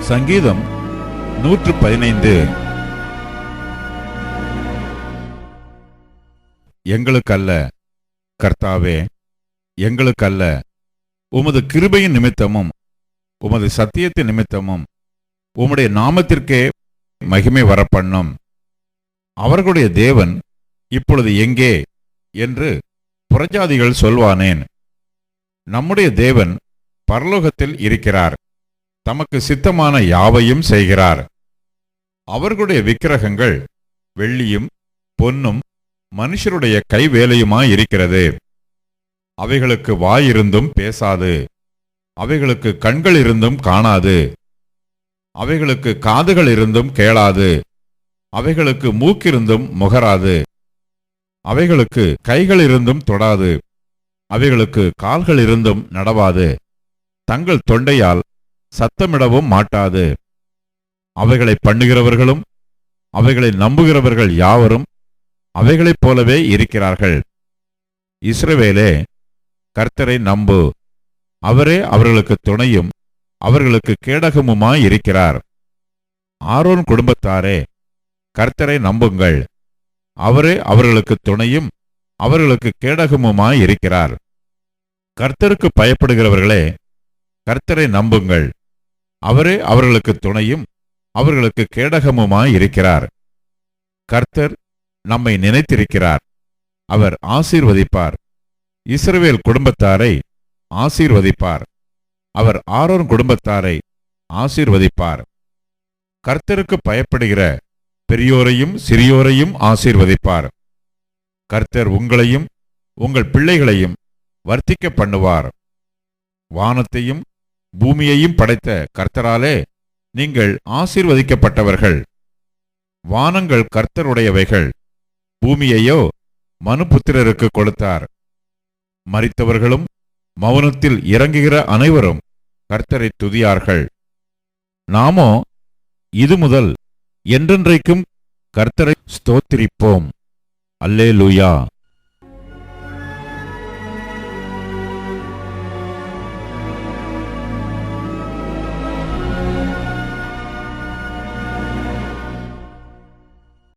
சங்கீதம் 115. எங்களுக்கல்ல கர்த்தாவே, எங்களுக்கல்ல, உமது கிருபையின் நிமித்தமும் உமது சத்தியத்தின் நிமித்தமும் உம்முடைய நாமத்திற்கே மகிமை வரப்பண்ணும். அவர்களுடைய தேவன் இப்பொழுது எங்கே என்று புறஜாதிகள் சொல்வானேன்? நம்முடைய தேவன் பரலோகத்தில் இருக்கிறார், தமக்கு சித்தமான யாவையும் செய்கிறார். அவர்களுடைய விக்கிரகங்கள் வெள்ளியும் பொன்னும் மனுஷருடைய கைவேலையுமாயிருக்கிறது. அவைகளுக்கு வாயிருந்தும் பேசாது, அவைகளுக்கு கண்கள் இருந்தும் காணாது, அவைகளுக்கு காதுகள் இருந்தும் கேளாது, அவைகளுக்கு மூக்கிருந்தும் முகராது, அவைகளுக்கு கைகள் இருந்தும் தொடாது, அவைகளுக்கு கால்கள் இருந்தும் நடவாது, தங்கள் தொண்டையால் சத்தமிடவும் மாட்டாது. அவைகளை பண்ணுகிறவர்களும் அவைகளை நம்புகிறவர்கள் யாவரும் அவைகளைப் போலவே இருக்கிறார்கள். இஸ்ரவேலே, கர்த்தரை நம்பு, அவரே அவர்களுக்கு துணையும் அவர்களுக்கு கேடகமுமாயிருக்கிறார். ஆரோன் குடும்பத்தாரே, கர்த்தரை நம்புங்கள், அவரே அவர்களுக்கு துணையும் அவர்களுக்கு கேடகமுமாயிருக்கிறார். கர்த்தருக்கு பயப்படுகிறவர்களே, கர்த்தரை நம்புங்கள், அவரே அவர்களுக்கு துணையும் அவர்களுக்கு கேடகமுமாயிருக்கிறார். கர்த்தர் நம்மை நினைத்திருக்கிறார், அவர் ஆசீர்வதிப்பார். இஸ்ரவேல் குடும்பத்தாரை ஆசீர்வதிப்பார், அவர் ஆரோன் குடும்பத்தாரை ஆசீர்வதிப்பார். கர்த்தருக்கு பயப்படுகிற பெரியோரையும் சிறியோரையும் ஆசீர்வதிப்பார். கர்த்தர் உங்களையும் உங்கள் பிள்ளைகளையும் வர்த்திக்க பண்ணுவார். வானத்தையும் பூமியையும் படைத்த கர்த்தராலே நீங்கள் ஆசீர்வதிக்கப்பட்டவர்கள். வானங்கள் கர்த்தருடையவைகள், பூமியையோ மனுபுத்திரருக்கு கொடுத்தார். மரித்தவர்களும் மௌனத்தில் இறங்குகிற அனைவரும் கர்த்தரை துதியார்கள். நாமோ இது முதல் என்றென்றைக்கும் கர்த்தரை ஸ்தோத்திரிப்போம். அல்லேலூயா.